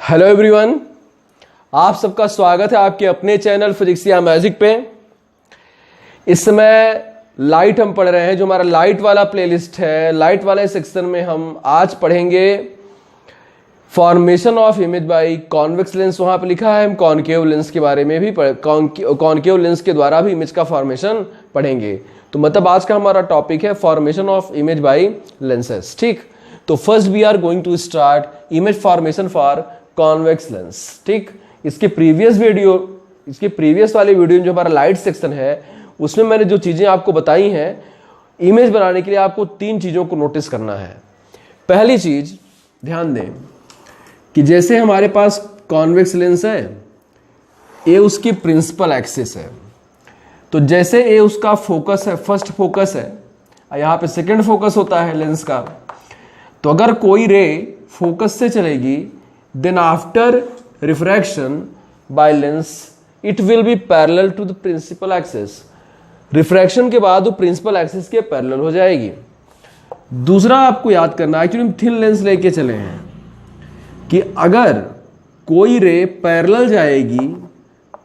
Hello everyone, आप सबका स्वागत है आपके अपने चैनल फिजिक्स या मैजिक पे। इस समय लाइट हम पढ़ रहे हैं, जो हमारा लाइट वाला प्लेलिस्ट है। लाइट वाले सेक्शन में हम आज पढ़ेंगे formation of image by convex lens. वहां पे लिखा है हम कॉनकेव लेंस के बारे में भी कॉनकेव लेंस के द्वारा भी इमेज का फॉर्मेशन पढ़ेंगे। तो मतलब आज का हमारा टॉपिक है formation of image by lenses. ठीक, तो first we are going to start image formation for convex lens. ठीक, इसके प्रीवियस वाले वीडियो जो हमारा लाइट सेक्शन है उसमें मैंने जो चीजें आपको बताई हैं, इमेज बनाने के लिए आपको 3 चीजों को नोटिस करना है। पहली चीज ध्यान दें कि जैसे हमारे पास कॉन्वेक्स लेंस है, ये उसकी प्रिंसिपल एक्सिस है। तो जैसे ये उसका फोकस है, फर्स्ट फोकस है, यहां पे सेकंड फोकस होता है लेंस का। तो अगर कोई रे फोकस से चलेगी, then after refraction by lens it will be parallel to the principal axis. Refraction के बाद वो प्रिंसिपल एक्सिस के पैरेलल हो जाएगी। दूसरा आपको याद करना है, एक्चुअली हम थिन लेंस लेके चले हैं कि अगर कोई रे पैरेलल जाएगी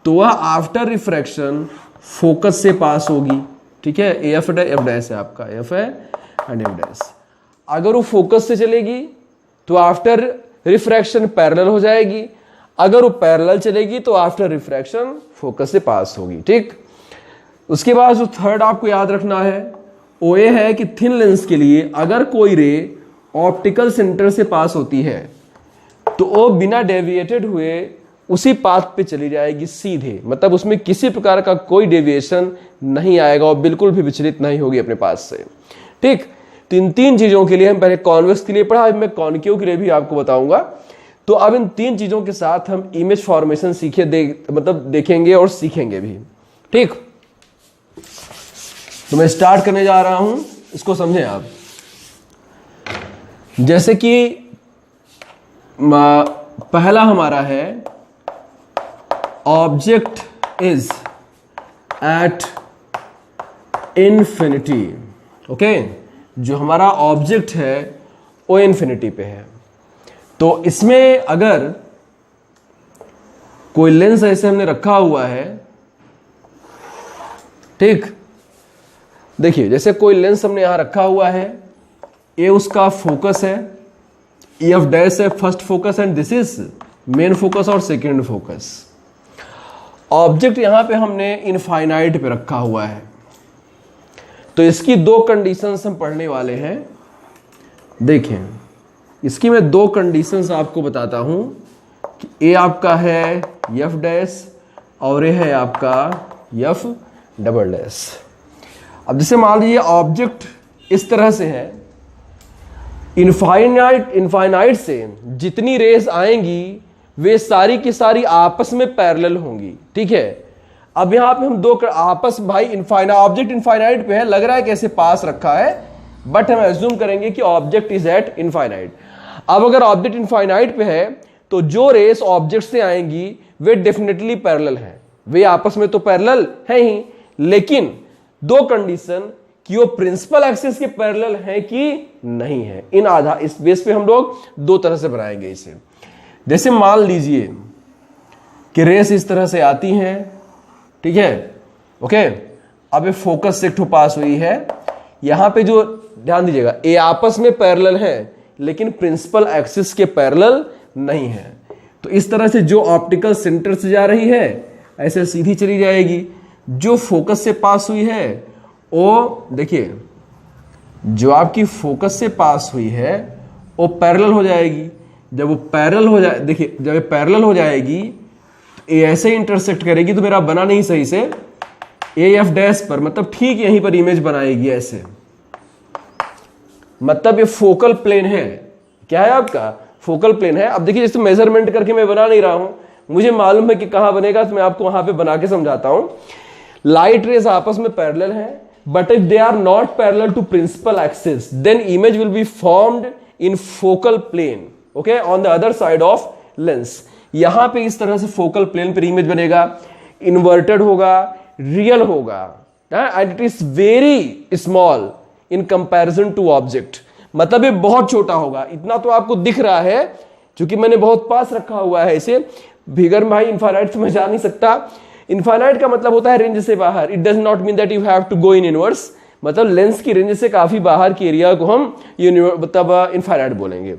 तो वह आफ्टर रिफ्रैक्शन फोकस से पास होगी। ठीक है, एफ डैश है आपका, एफ है एंड एफ डैश। अगर वो फोकस से चलेगी तो आफ्टर रिफ्रैक्शन पैरेलल हो जाएगी। अगर वो पैरेलल चलेगी तो आफ्टर रिफ्रैक्शन फोकस से पास होगी। ठीक, उसके बाद जो थर्ड आपको याद रखना है वो ये है कि थिन लेंस के लिए अगर कोई रे ऑप्टिकल सेंटर से पास होती है तो वो बिना डेविएटेड हुए उसी पाथ पे चली जाएगी सीधे। मतलब उसमें किसी प्रकार का कोई डेविएशन नहीं आएगा और बिल्कुल भी विचलित नहीं होगी अपने पास से। ठीक, तो इन 3 चीजों के लिए हम पहले कॉन्वेक्स के लिए पढ़ा, अब मैं कॉनकेव के लिए भी आपको बताऊंगा। तो अब इन 3 चीजों के साथ हम इमेज फॉर्मेशन देखेंगे और सीखेंगे भी। ठीक, तो मैं स्टार्ट करने जा रहा हूं, इसको समझें आप। जैसे कि पहला हमारा है object is at infinity. Okay, जो हमारा ऑब्जेक्ट है वो इन्फिनिटी पे है। तो इसमें अगर कोई लेंस ऐसे हमने रखा हुआ है, ठीक, देखिए जैसे कोई लेंस हमने यहां रखा हुआ है, ये उसका फोकस है, एफ डैश है first focus and this is main focus और सेकेंड फोकस। ऑब्जेक्ट यहां पे हमने इनफाइनाइट पे रखा हुआ है। तो इसकी 2 कंडीशंस हम पढ़ने वाले हैं। देखें, इसकी मैं 2 कंडीशंस आपको बताता हूं कि ए आपका है एफ डैश और ये है आपका एफ डबल डैश। अब जैसे मान लीजिए ऑब्जेक्ट इस तरह से है, इनफाइनाइट से जितनी रेस आएंगी वे सारी की सारी आपस में पैरेलल होंगी। ठीक है, अब यहां पे हम 2 आपस भाई ऑब्जेक्ट इनफाइनाइट पे है, लग रहा है कैसे पास रखा है, बट हम एज्यूम करेंगे कि ऑब्जेक्ट इज एट इनफाइनाइट। अब अगर ऑब्जेक्ट इनफाइनाइट पे है तो जो रेस ऑब्जेक्ट से आएंगी वे डेफिनेटली पैरेलल हैं, वे आपस में तो पैरेलल है ही, लेकिन 2 कंडीशन कि वो प्रिंसिपल एक्सिस के पैरेलल है कि नहीं है। इस बेस पे हम लोग 2 तरह से बनाएंगे इसे। जैसे मान लीजिए कि रेस इस तरह से आती हैं, ठीक है, ओके। अब ये फोकस से एक ठो पास हुई है, यहां पे जो ध्यान दीजिएगा ये आपस में पैरेलल है लेकिन प्रिंसिपल एक्सिस के पैरेलल नहीं है। तो इस तरह से जो ऑप्टिकल सेंटर से जा रही है ऐसे सीधी चली जाएगी। जो फोकस से पास हुई है वो देखिए, जो आपकी फोकस से पास हुई है वो पैरेलल हो जाएगी। जब वो पैरेलल हो जाए, देखिए जब ये पैरेलल हो जाएगी तो ये ऐसे इंटरसेक्ट करेगी, तो मेरा बना नहीं सही से, ए एफ डैश पर, मतलब ठीक यहीं पर इमेज बनाएगी ऐसे। मतलब ये फोकल प्लेन है, क्या है आपका फोकल प्लेन है। अब देखिए जैसे मेजरमेंट करके मैं बना नहीं रहा हूं, मुझे मालूम है कि कहां बनेगा, तो मैं आपको वहां पे बना के समझाता हूं। लाइट रेज आपस में पैरेलल है, but if they are not parallel to principal axis then image will be formed in focal plane, okay, on the other side of lens. यहां पे इस तरह से फोकल प्लेन पर इमेज बनेगा, इन्वर्टेड होगा, रियल होगा, and it is very small in comparison to object. मतलब ये बहुत छोटा होगा। इतना तो आपको दिख रहा है क्योंकि मैंने बहुत पास रखा हुआ है इसे। फिगर में भाई इनफाइनाइट तो मैं जा नहीं सकता। इनफाइनाइट का मतलब होता है रेंज से बाहर। It does not mean that you have to go in inverse, मतलब लेंस की रेंज से काफी बाहर की एरिया को हम मतलब इनफाइनाइट बोलेंगे।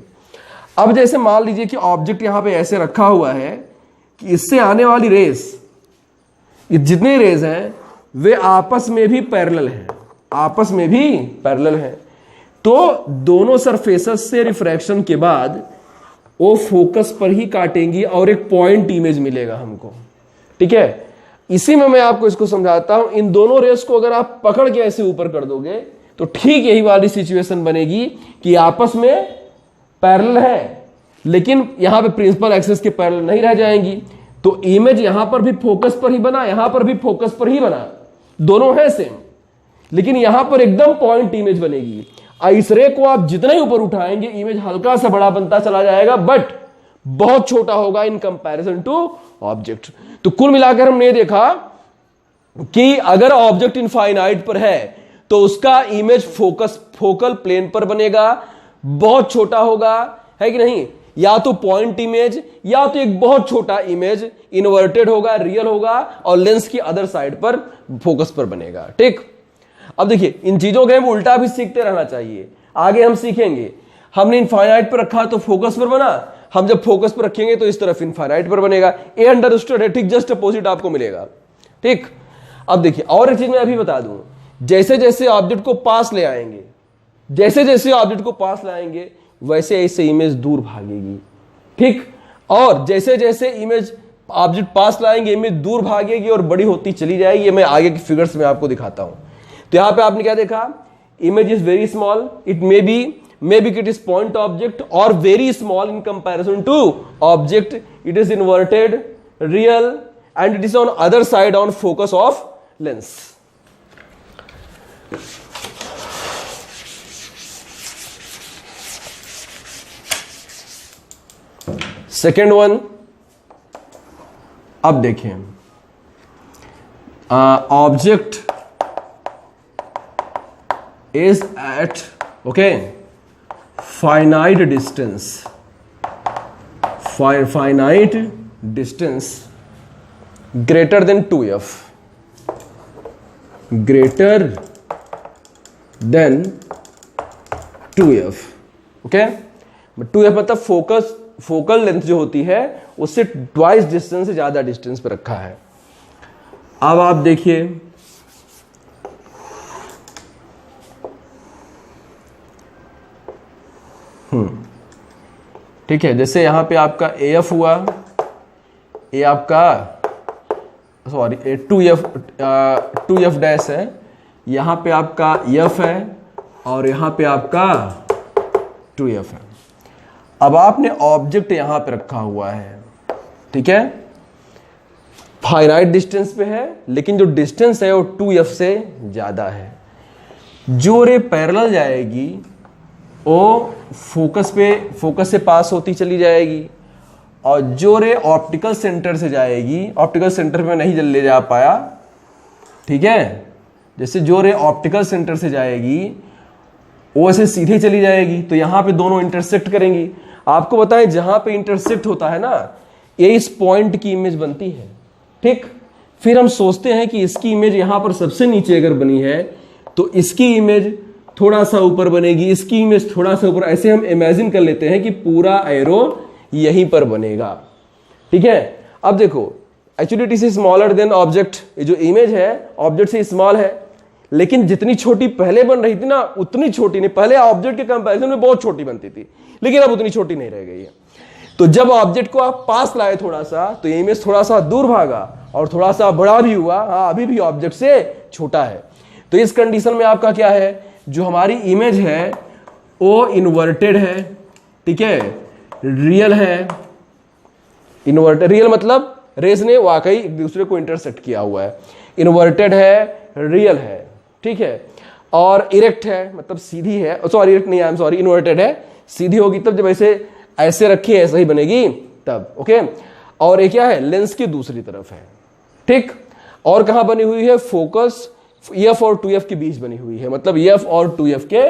अब जैसे मान लीजिए कि ऑब्जेक्ट यहां पे ऐसे रखा हुआ है कि इससे आने वाली रेस, ये जितने रेज हैं वे आपस में भी पैरेलल हैं, आपस में भी पैरेलल हैं। तो दोनों सरफेसेस से रिफ्रैक्शन के बाद वो फोकस पर ही काटेंगी और एक पॉइंट इमेज मिलेगा हमको, ठीक है। इसी में मैं आपको इसको समझाता हूं। इन दोनों रेस को अगर आप पकड़ के ऐसे ऊपर कर दोगे तो ठीक यही वाली सिचुएशन बनेगी कि आपस में पैरेलल है, लेकिन यहां पे प्रिंसिपल एक्सिस के पैरेलल नहीं रह जाएंगी। तो इमेज यहां पर भी फोकस पर ही बना, यहां पर भी फोकस पर ही बना, दोनों है सेम, लेकिन यहां पर एकदम पॉइंट इमेज बनेगी। इस रे को आप जितना ही ऊपर उठाएंगे इमेज हल्का सा बड़ा बनता चला जाएगा, बट बहुत छोटा होगा इन कंपैरिजन टू ऑब्जेक्ट। तो कुल मिलाकर हमने ये देखा कि अगर ऑब्जेक्ट इनफाइनाइट पर है तो उसका इमेज फोकल प्लेन पर बनेगा, बहुत छोटा होगा, है कि नहीं, या तो पॉइंट इमेज या तो एक बहुत छोटा इमेज इन्वर्टेड होगा, रियल होगा, और लेंस की अदर साइड पर फोकस पर बनेगा, ठीक। अब देखिए इन चीजों के हम उल्टा भी सीखते रहना चाहिए, आगे हम सीखेंगे। हमने इनफाइनाइट पर रखा तो फोकस पर बना, हम जब फोकस पर रखेंगे तो इस तरफ इनफाइनाइट पर बनेगा। ए अंडरस्टूड है, ठीक, जस्ट अपोजिट आपको मिलेगा, ठीक। अब देखिए और एक चीज मैं अभी बता दूं, जैसे जैसे ऑब्जेक्ट को पास ले आएंगे, जैसे जैसे ऑब्जेक्ट को पास लाएंगे वैसे ऐसे इमेज दूर भागेगी, ठीक। और जैसे जैसे इमेज ऑब्जेक्ट पास लाएंगे इमेज दूर भागेगी और बड़ी होती चली जाएगी। ये मैं आगे की फिगर्स में आपको दिखाता हूं। तो यहां पे आपने क्या देखा, image is very small, it may be it is point object और very small in comparison to object, it is inverted, real, and it is on other side on focus of lens. Second one, अब देखिए object is at finite distance greater than 2f, greater than 2f, okay. 2f मतलब focal length जो होती है उससे twice distance से ज्यादा distance पे रखा है। अब आप देखिए ठीक है, जैसे यहां पे आपका AF हुआ, ये आपका सॉरी 2f डैश है, यहां पे आपका F है और यहां पे आपका 2f है। अब आपने ऑब्जेक्ट यहां पे रखा हुआ है, ठीक है, फाइनाइट डिस्टेंस पे है, लेकिन जो डिस्टेंस है वो 2f से ज्यादा है। जो रे पैरेलल जाएगी वो फोकस से पास होती चली जाएगी, और जो रे ऑप्टिकल सेंटर से जाएगी, ऑप्टिकल सेंटर में नहीं ले जा पाया, ठीक है, जैसे जो रे ऑप्टिकल सेंटर से जाएगी वो ऐसे सीधे चली जाएगी, तो यहां पे दोनों इंटरसेक्ट करेंगी। आपको बताएं जहां पे इंटरसेक्ट होता है ना, ये इस पॉइंट की इमेज बनती है, ठीक। फिर हम सोचते हैं कि इसकी इमेज यहां पर सबसे नीचे अगर बनी है तो इसकी इमेज थोड़ा सा ऊपर बनेगी, इसकी इमेज थोड़ा सा ऊपर, ऐसे हम इमेजिन कर लेते हैं कि पूरा एरो यहीं पर बनेगा, ठीक है। अब देखो actually it is smaller than object, ये जो इमेज है ऑब्जेक्ट से स्मॉल है, लेकिन जितनी छोटी पहले बन रही थी ना उतनी छोटी नहीं, पहले ऑब्जेक्ट के कंपैरिजन में बहुत छोटी बनती थी, लेकिन अब उतनी छोटी नहीं रह गई है। तो जब ऑब्जेक्ट को आप पास लाए थोड़ा सा तो इमेज थोड़ा सा दूर भागा और थोड़ा सा बड़ा भी हुआ, हाँ अभी भी ऑब्जेक्ट से छोटा है। तो इस कंडीशन में आपका क्या है, जो हमारी इमेज है वो इन्वर्टेड है, ठीक है, रियल है। इन्वर्टेड रियल मतलब रेस ने वाकई एक दूसरे को इंटरसेक्ट किया हुआ है, इन्वर्टेड है, रियल है, ठीक है, और इरेक्ट है मतलब सीधी है, सॉरी इरेक्ट नहीं, आई एम सॉरी, इन्वर्टेड है, सीधी होगी तब जब ऐसे रखी ऐसे ही बनेगी तब, ओके। और ये क्या है, लेंस की दूसरी तरफ है, ठीक। और कहां बनी हुई है, फोकस F और 2F के बीच बनी हुई है, मतलब F और 2F के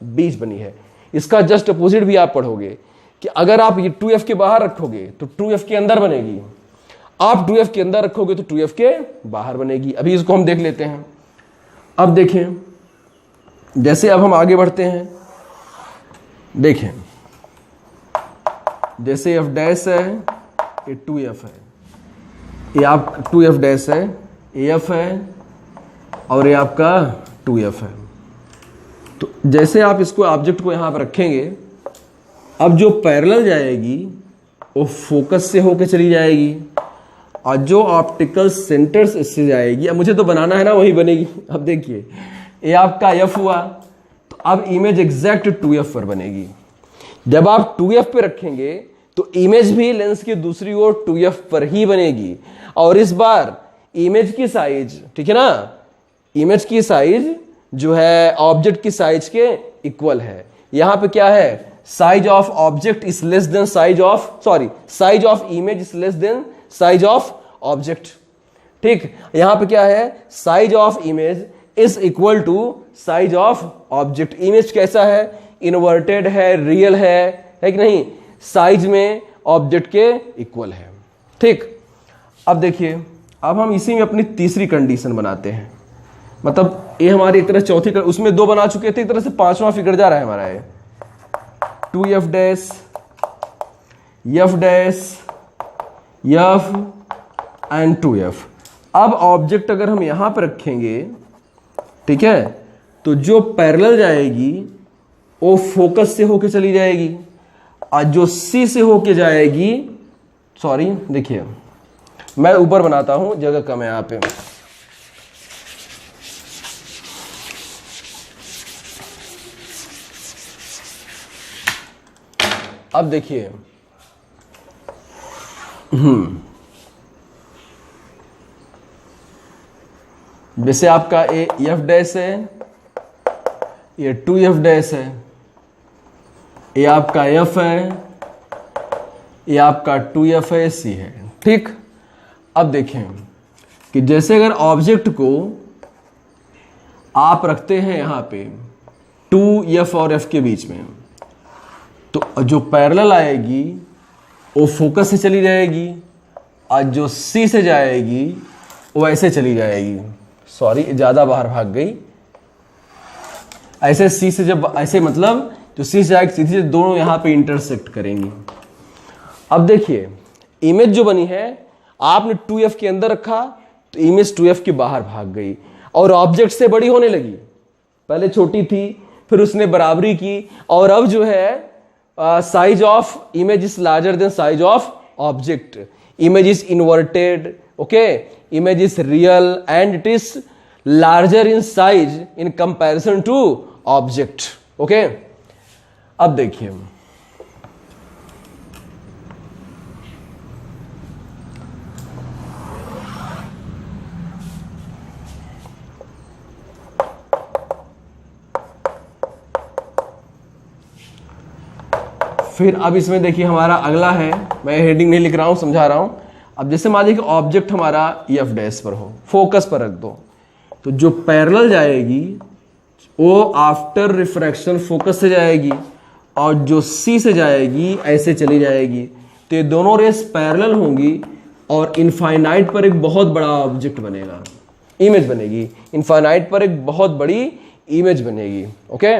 बीच बनी है। इसका जस्ट अपोजिट भी आप पढ़ोगे कि अगर आप ये 2f के बाहर रखोगे तो 2f के अंदर बनेगी, आप 2f के अंदर रखोगे तो 2f के बाहर बनेगी। अभी इसको हम देख लेते हैं। अब देखें, जैसे अब हम आगे बढ़ते हैं, देखें जैसे f डैश है, ये 2f है, ये आप 2f डैश है, af है और ये आपका 2f है। तो जैसे आप इसको ऑब्जेक्ट को यहां पर रखेंगे, अब जो पैरेलल जाएगी वो फोकस से होके चली जाएगी और जो ऑप्टिकल सेंटर्स इससे जाएगी, अब मुझे तो बनाना है ना, वही बनेगी। अब देखिए ये आपका f हुआ, तो अब इमेज एग्जैक्ट 2f पर बनेगी। जब आप 2f पे रखेंगे तो इमेज भी लेंस की दूसरी ओर 2f पर ही बनेगी और इस बार इमेज की साइज, ठीक है ना, इमेज की साइज जो है ऑब्जेक्ट की साइज के इक्वल है। यहां पे क्या है, size of object is less than size of, sorry, size of image is less than size of object. ठीक, यहां पे क्या है, size of image is equal to size of object. Image कैसा है, इन्वर्टेड है, रियल है कि नहीं, साइज में ऑब्जेक्ट के इक्वल है। ठीक, अब देखिए, अब हम इसी में अपनी तीसरी कंडीशन बनाते हैं। मतलब ये हमारी एक तरह चौथी उसमें 2 बना चुके थे, एक तरह से 5वां फिगर जा रहा है हमारा। ये 2f dash, f dash, f and 2f। अब ऑब्जेक्ट अगर हम यहां पर रखेंगे, ठीक है, तो जो पैरेलल जाएगी वो फोकस से होके चली जाएगी और जो C से होके जाएगी, सॉरी देखिए मैं ऊपर बनाता हूं, जगह कम है यहां पे। अब देखिए, जैसे आपका ये f डैश है, ये 2f डैश है, ये आपका f है, ये आपका 2f है, C है। ठीक, अब देखें कि जैसे अगर ऑब्जेक्ट को आप रखते हैं यहां पे 2f और f के बीच में, तो जो पैरेलल आएगी वो फोकस से चली जाएगी और जो C से जाएगी वो ऐसे चली जाएगी। सॉरी, ज्यादा बाहर भाग गई। ऐसे C से जब ऐसे, मतलब जो C से जाएगी सीधी से दोनों यहां पे इंटरसेक्ट करेंगी। अब देखिए इमेज जो बनी है, आपने 2f के अंदर रखा तो इमेज 2f के बाहर भाग गई और ऑब्जेक्ट से बड़ी होने लगी। पहले छोटी थी, फिर उसने बराबरी की और अब जो है size of image is larger than size of object. Image is inverted, okay, image is real and it is larger in size in comparison to object. Okay, अब देखिए फिर अब इसमें देखिए हमारा अगला है, मैं हेडिंग नहीं लिख रहा हूं, समझा रहा हूं। अब जैसे मान लीजिए कि ऑब्जेक्ट हमारा एफ डैश पर हो, फोकस पर रख दो, तो जो पैरेलल जाएगी वो आफ्टर रिफ्रैक्शन फोकस से जाएगी और जो सी से जाएगी ऐसे चली जाएगी। तो ये दोनों रेस पैरेलल होंगी और इनफाइनाइट पर एक बहुत बड़ा ऑब्जेक्ट बनेगा, इमेज बनेगी। इनफाइनाइट पर एक बहुत बड़ी इमेज बनेगी। ओके,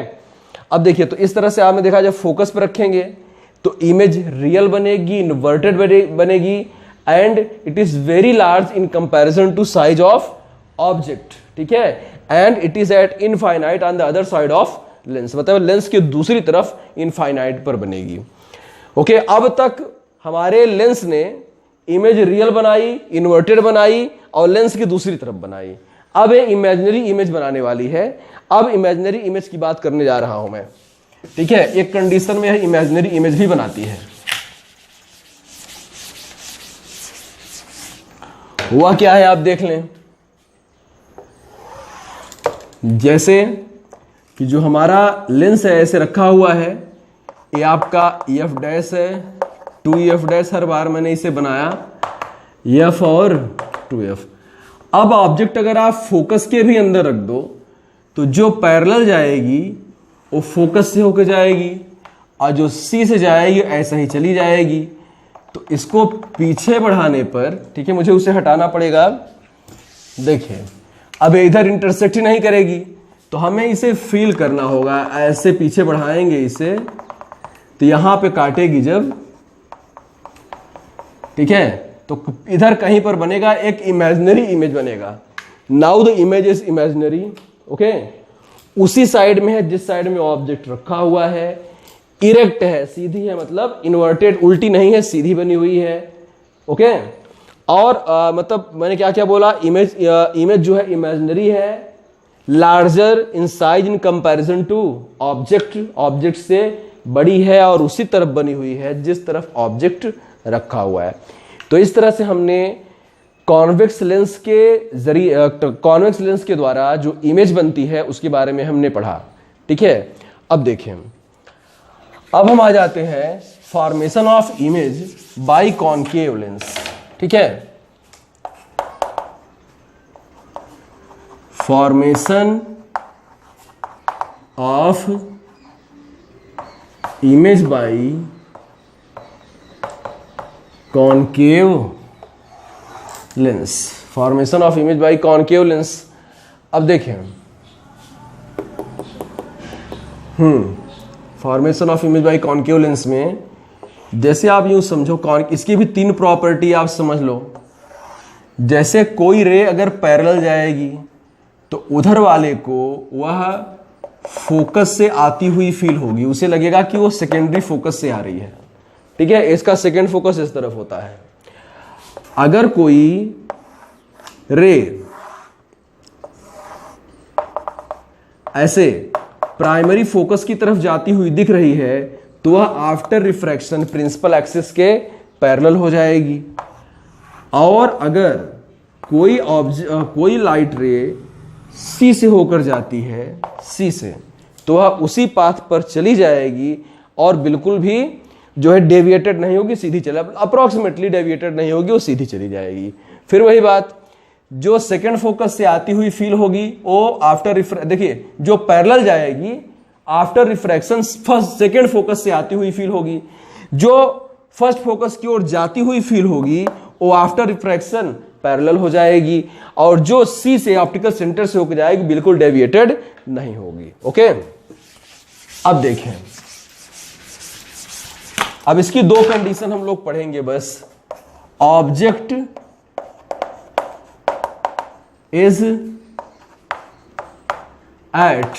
अब देखिए तो इस तरह से आपने देखा जब फोकस पर रखेंगे तो इमेज रियल बनेगी, इन्वर्टेड बनेगी and it is very large in comparison to size of object. ठीक है, and it is at infinite on the other side of lens, मतलब लेंस के दूसरी तरफ इनफाइनाइट पर बनेगी। ओके, अब तक हमारे लेंस ने इमेज रियल बनाई, इन्वर्टेड बनाई और लेंस की दूसरी तरफ बनाई। अब ये इमेजिनरी इमेज बनाने वाली है। अब इमेजिनरी इमेज की बात करने जा रहा हूं मैं। ठीक है, एक कंडीशन में इमेजिनरी इमेज भी बनाती है। हुआ क्या है आप देख लें, जैसे कि जो हमारा लेंस है ऐसे रखा हुआ है, ये आपका एफ डैश है, 2f डैश, हर बार मैंने इसे बनाया एफ और 2f। अब ऑब्जेक्ट अगर आप फोकस के भी अंदर रख दो तो जो पैरेलल जाएगी वो फोकस से होकर जाएगी और जो सी से जाएगी ऐसा ही चली जाएगी। तो इसको पीछे बढ़ाने पर, ठीक है, मुझे उसे हटाना पड़ेगा। देखिए अब इधर इंटरसेक्ट ही नहीं करेगी, तो हमें इसे फील करना होगा। ऐसे पीछे बढ़ाएंगे इसे तो यहां पे काटेगी जब, ठीक है, तो इधर कहीं पर बनेगा एक इमेजिनरी इमेज बनेगा। Now the image is imaginary, okay. उसी साइड में है जिस साइड में ऑब्जेक्ट रखा हुआ है, इरेक्ट है, सीधी है, मतलब इन्वर्टेड, उल्टी नहीं है, सीधी बनी हुई है, ओके। और मतलब मैंने क्या क्या बोला, इमेज जो है इमेजिनरी है, larger in size in comparison to object से बड़ी है और उसी तरफ बनी हुई है जिस तरफ ऑब्जेक्ट रखा हुआ है। तो इस तरह से हमने कॉन्वेक्स लेंस के जरिए, कॉन्वेक्स लेंस के द्वारा जो इमेज बनती है उसके बारे में हमने पढ़ा, ठीक है। अब देखें, अब हम आ जाते हैं formation of image bye concave lens, ठीक है। Formation of image bye concave lens, formation of image bye concave lens. अब देखें, formation of image bye concave lens में जैसे आप यूं समझो, इसकी भी 3 प्रॉपर्टी आप समझ लो। जैसे कोई रे अगर पैरेलल जाएगी तो उधर वाले को वह फोकस से आती हुई फील होगी, उसे लगेगा कि वो सेकेंडरी फोकस से आ रही है, ठीक है। इसका सेकेंड फोकस इस तरफ होता है। अगर कोई रे ऐसे प्राइमरी फोकस की तरफ जाती हुई दिख रही है तो वह आफ्टर रिफ्रैक्शन प्रिंसिपल एक्सिस के पैरेलल हो जाएगी। और अगर कोई लाइट रे सी से होकर जाती है, सी से, तो वह उसी पाथ पर चली जाएगी और बिल्कुल भी जो है डेविएटेड नहीं होगी, सीधी चले, अप्रोक्सीमेटली डेविएटेड नहीं होगी, वो सीधी चली जाएगी। फिर वही बात, जो सेकंड फोकस से आती हुई फील होगी वो आफ्टर देखिए, जो पैरेलल जाएगी after refraction first second focus से आती हुई फील होगी, जो फर्स्ट फोकस की ओर जाती हुई फील होगी वो आफ्टर रिफ्रैक्शन पैरेलल हो जाएगी, और जो सी से ऑप्टिकल सेंटर से होकर जाएगी बिल्कुल डेविएटेड नहीं होगी, ओके। अब देखें, अब इसकी 2 कंडीशन हम लोग पढ़ेंगे बस। Object is at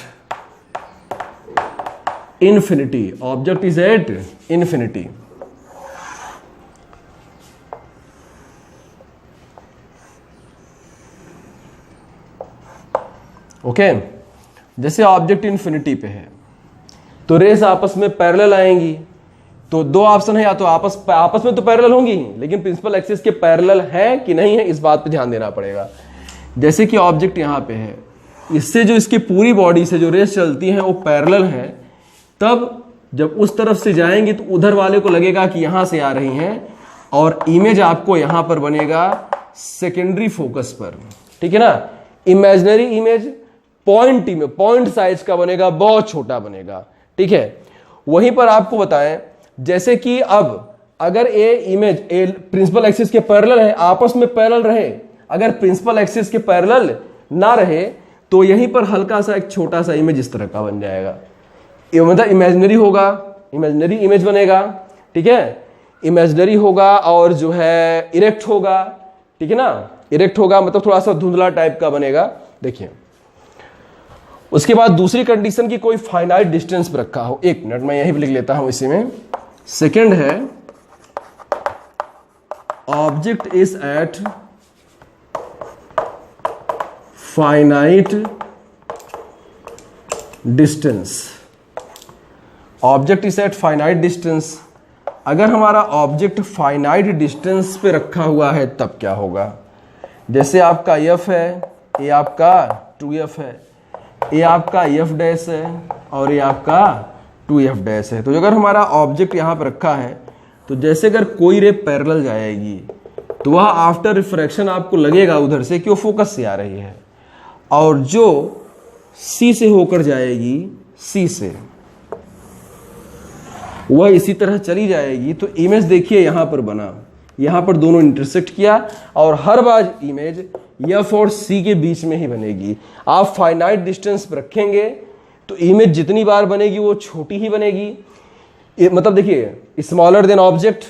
infinity, object is at infinity. Okay, जैसे ऑब्जेक्ट इंफिनिटी पे है तो रेस आपस में पैरेलल आएंगी, तो 2 ऑप्शन है, या तो आपस में तो पैरेलल होंगी ही, लेकिन प्रिंसिपल एक्सिस के पैरेलल है कि नहीं है इस बात पे ध्यान देना पड़ेगा। जैसे कि ऑब्जेक्ट यहां पे है, इससे जो इसकी पूरी बॉडी से जो रेस चलती हैं वो पैरेलल है, तब जब उस तरफ से जाएंगे तो उधर वाले को लगेगा कि यहां से आ रही हैं, और इमेज आपको यहां पर बनेगा सेकेंडरी फोकस पर, ठीक है ना। इमेजिनरी इमेज पॉइंट साइज का बनेगा, बहुत छोटा बनेगा, ठीक है। वहीं पर आपको बताएं, जैसे कि अब अगर ए इमेज प्रिंसिपल एक्सिस के पैरेलल है, आपस में पैरेलल रहे, अगर प्रिंसिपल एक्सिस के पैरेलल ना रहे तो यहीं पर हल्का सा एक छोटा सा इमेज इस तरह का बन जाएगा, मतलब इमेजिनरी होगा, इमेजिनरी इमेज बनेगा, ठीक है। इमेजिनरी होगा और जो है इरेक्ट होगा, ठीक है ना, इरेक्ट होगा, मतलब थोड़ा सा धुंधला टाइप का बनेगा। देखिए, उसके बाद दूसरी कंडीशन की कोई फाइनाइट डिस्टेंस पर रखा हो, 1 मिनट मैं यही लिख लेता हूं इसी में। सेकंड है object is at finite distance, object is at finite distance. अगर हमारा ऑब्जेक्ट फाइनाइट डिस्टेंस पे रखा हुआ है तब क्या होगा, जैसे आपका f है, ये आपका 2f है, ये आपका f डैश है और ये आपका 2f डैश है। तो अगर हमारा ऑब्जेक्ट यहां पर रखा है तो जैसे अगर कोई रे पैरेलल जाएगी तो वह आफ्टर रिफ्रैक्शन आपको लगेगा उधर से कि वो फोकस से आ रही है, और जो C से होकर जाएगी, C से, वह इसी तरह चली जाएगी। तो इमेज देखिए यहाँ पर बना, यहाँ पर दोनों इंटरसेक्ट किया और हर बार इमेज एफ और सी के बीच में ही बनेगी। आप फाइनाइट डिस्टेंस पर रखेंगे तो इमेज जितनी बार बनेगी वो छोटी ही बनेगी। मतलब देखिए स्मॉलर देन ऑब्जेक्ट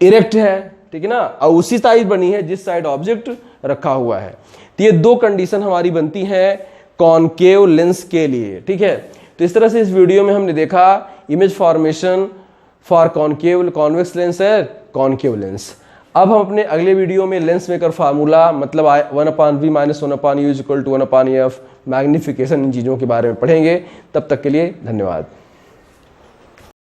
इरेक्ट है, ठीक है ना, और उसी साइड बनी है जिस साइड ऑब्जेक्ट रखा हुआ है। तो ये दो कंडीशन हमारी बनती है कॉनकेव लेंस के लिए, ठीक है। तो इस तरह से इस वीडियो में हमने देखा image formation for concave convex lens है कॉनकेव लेंस। अब हम अपने अगले वीडियो में लेंस मेकर फार्मूला मतलब 1/v - 1/u = 1/f magnification in चीज़ों के बारे में पढ़ेंगे। तब तक के लिए धन्यवाद।